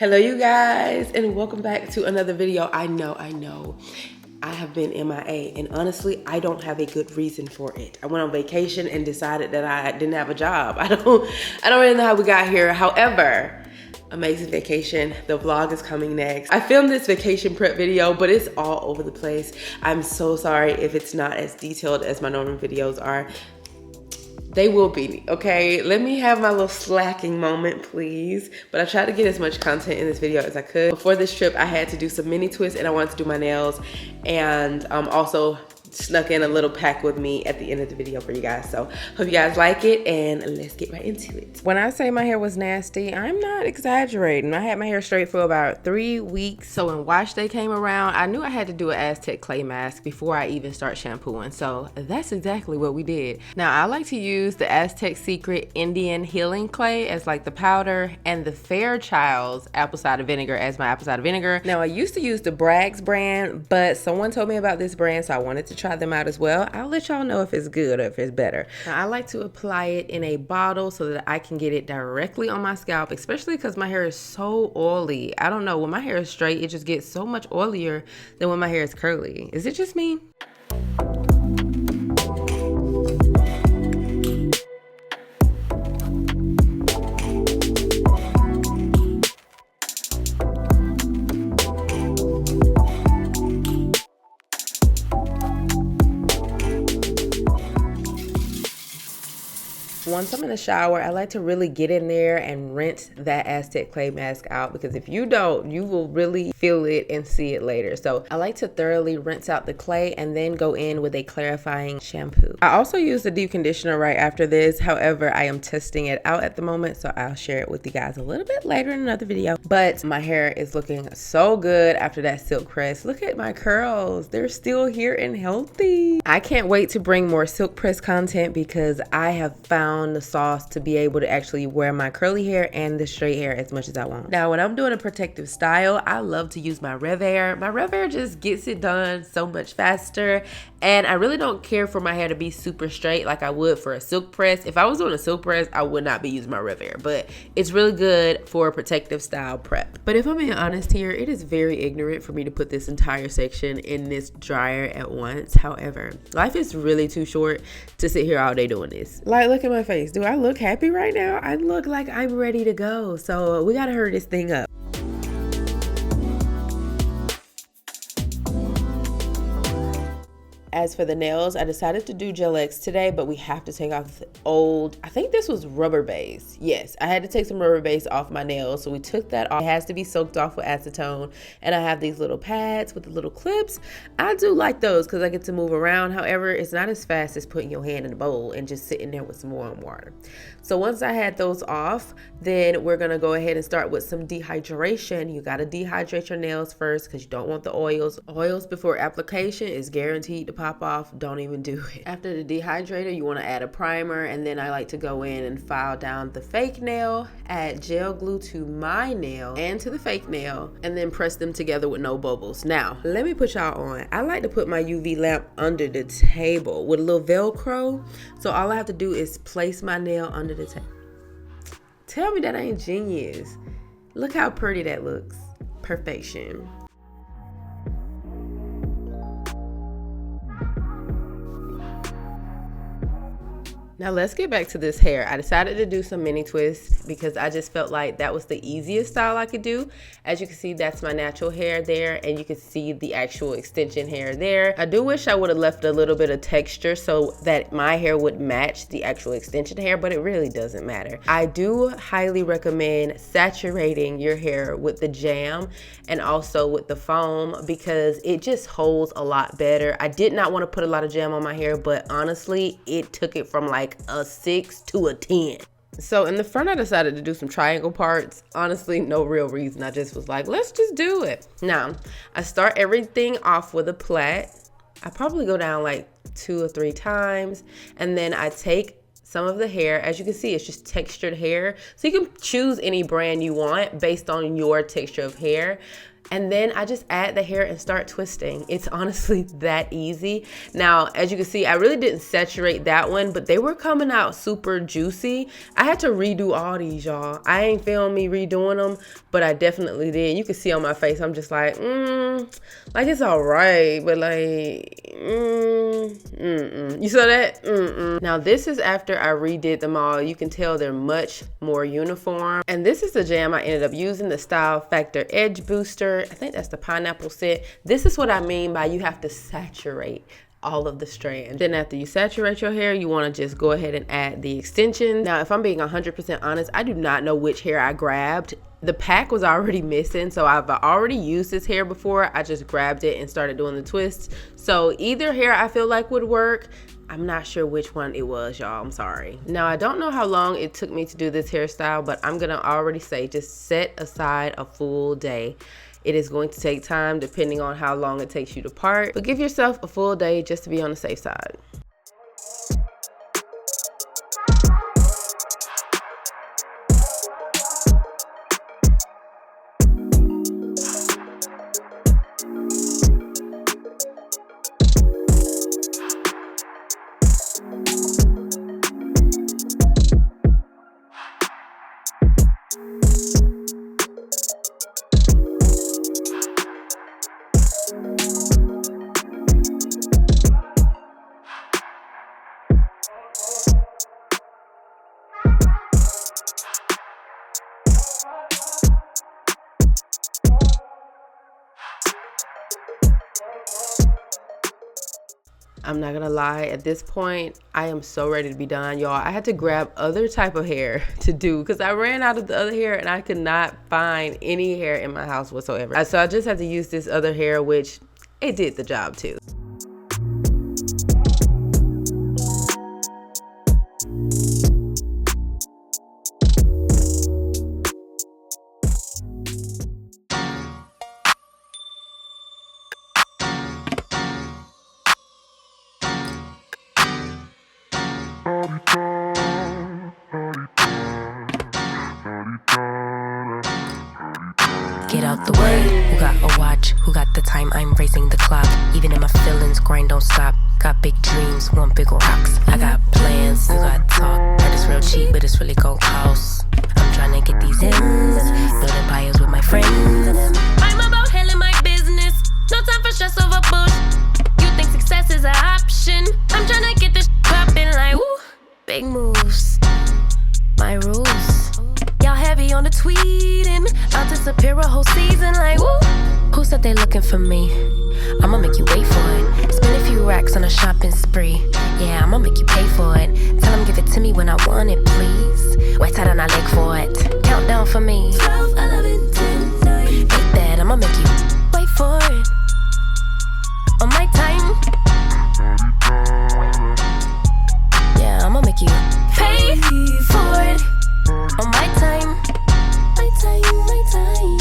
Hello you guys, and welcome back to another video. I know I have been MIA, and honestly I don't have a good reason for it. I went on vacation and decided that I didn't have a job. I don't really know how we got here. However, amazing vacation. The vlog is coming next. I filmed this vacation prep video, but it's all over the place. I'm so sorry if it's not as detailed as my normal videos are. They will be, okay? Let me have my little slacking moment, please. But I tried to get as much content in this video as I could. Before this trip, I had to do some mini twists and I wanted to do my nails, and also snuck in a little pack with me at the end of the video for you guys. So hope you guys like it, and let's get right into it. When I say my hair was nasty, I'm not exaggerating. I had my hair straight for about 3 weeks. So when wash day came around, I knew I had to do an Aztec clay mask before I even start shampooing. So that's exactly what we did. Now I like to use the Aztec Secret Indian Healing Clay as like the powder, and the Fairchild's apple cider vinegar as my apple cider vinegar. Now I used to use the Bragg's brand, but someone told me about this brand, so I wanted to try them out as well. I'll let y'all know if it's good or if it's better. Now, I like to apply it in a bottle so that I can get it directly on my scalp, especially because my hair is so oily. I don't know, when my hair is straight, it just gets so much oilier than when my hair is curly. Is it just me? Once I'm in the shower, I like to really get in there and rinse that Aztec clay mask out, because if you don't, you will really feel it and see it later. So I like to thoroughly rinse out the clay and then go in with a clarifying shampoo. I also use the deep conditioner right after this. However, I am testing it out at the moment, so I'll share it with you guys a little bit later in another video. But my hair is looking so good after that silk press. Look at my curls. They're still here and healthy. I can't wait to bring more silk press content, because I have found the sauce to be able to actually wear my curly hair and the straight hair as much as I want. Now, when I'm doing a protective style, I love to use my Revair. My Revair just gets it done so much faster, and I really don't care for my hair to be super straight like I would for a silk press. If I was doing a silk press, I would not be using my Revair, but it's really good for a protective style prep. But if I'm being honest here, it is very ignorant for me to put this entire section in this dryer at once. However, life is really too short to sit here all day doing this. Like, look at my face. Do I look happy right now? I look like I'm ready to go. So we gotta hurry this thing up. As for the nails, I decided to do gelX today, but we have to take off the old, I think this was rubber base. Yes, I had to take some rubber base off my nails, so we took that off. It has to be soaked off with acetone, and I have these little pads with the little clips. I do like those because I get to move around. However, it's not as fast as putting your hand in a bowl and just sitting there with some warm water. So once I had those off, then we're gonna go ahead and start with some dehydration. You gotta dehydrate your nails first because you don't want the oils. Oils before application is guaranteed to pop off. Don't even do it. After the dehydrator, you want to add a primer, and then I like to go in and file down the fake nail, add gel glue to my nail and to the fake nail, and then press them together with no bubbles. Now, let me put y'all on. I like to put my UV lamp under the table with a little Velcro. So all I have to do is place my nail under the table. Tell me that ain't genius. Look how pretty that looks. Perfection. Now let's get back to this hair. I decided to do some mini twists because I just felt like that was the easiest style I could do. As you can see, that's my natural hair there, and you can see the actual extension hair there. I do wish I would have left a little bit of texture so that my hair would match the actual extension hair, but it really doesn't matter. I do highly recommend saturating your hair with the jam and also with the foam, because it just holds a lot better. I did not want to put a lot of jam on my hair, but honestly, it took it from like a 6 to a 10. So in the front, I decided to do some triangle parts. Honestly, no real reason. I just was like, let's just do it. Now, I start everything off with a plait. I probably go down like 2 or 3 times, and then I take some of the hair. As you can see, it's just textured hair. So you can choose any brand you want based on your texture of hair. And then I just add the hair and start twisting. It's honestly that easy. Now, as you can see, I really didn't saturate that one, but they were coming out super juicy. I had to redo all these, y'all. I ain't filmed me redoing them, but I definitely did. You can see on my face, I'm just like, like it's all right, but like, You saw that? Now this is after I redid them all. You can tell they're much more uniform. And this is the jam I ended up using, the Style Factor Edge Booster. I think that's the pineapple scent. This is what I mean by you have to saturate all of the strands. Then after you saturate your hair, you want to just go ahead and add the extension. Now, if I'm being 100% honest, I do not know which hair I grabbed. The pack was already missing, so I've already used this hair before. I just grabbed it and started doing the twists. So either hair I feel like would work. I'm not sure which one it was, y'all. I'm sorry. Now, I don't know how long it took me to do this hairstyle, but I'm gonna already say just set aside a full day. It is going to take time depending on how long it takes you to part, but give yourself a full day just to be on the safe side. I'm not gonna lie, at this point, I am so ready to be done, y'all. I had to grab other type of hair to do because I ran out of the other hair and I could not find any hair in my house whatsoever. So I just had to use this other hair, which it did the job too. Get out the way, who got a watch, who got the time, I'm raising the clock. Even in my feelings, grind don't stop. Got big dreams, want big rocks. I got plans, you got talk. Heard it's real cheap, but it's really gon' cost. I'm tryna get these ends, building empires with my friends. I'm about handling my business, no time for stress over bush. You think success is an option? I'm tryna get this poppin' like woo. Big moves, my rules. Y'all heavy on the tweeting, I'll disappear a whole season like woo. Who said they looking for me? I'ma make you wait for it. Spend a few racks on a shopping spree. Yeah, I'ma make you pay for it. Tell them give it to me when I want it, please. Wait till I leg for it. Countdown for me. 12, 11, 10, 9. Ain't that I'ma make you wait for it. On my time. Yeah, I'ma make you pay for it. On my time. My time, my time,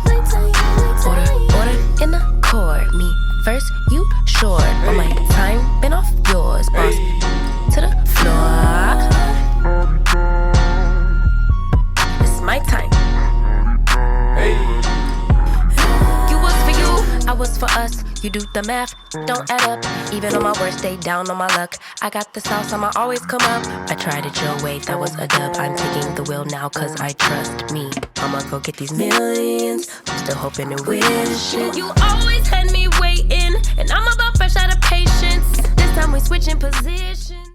my time, my time. Order in the court. Me first, you short. On my time, been off yours, boss. To the floor. It's my time. You was for you, I was for us. You do the math, don't add up. Even on my worst day, down on my luck. I got the sauce, I'ma always come up. I tried it your way, that was a dub. I'm taking the wheel now, cause I trust me. I'ma go get these millions. I'm still hoping and wishing. You always had me waiting, and I'm about fresh out of patience. This time we switching positions.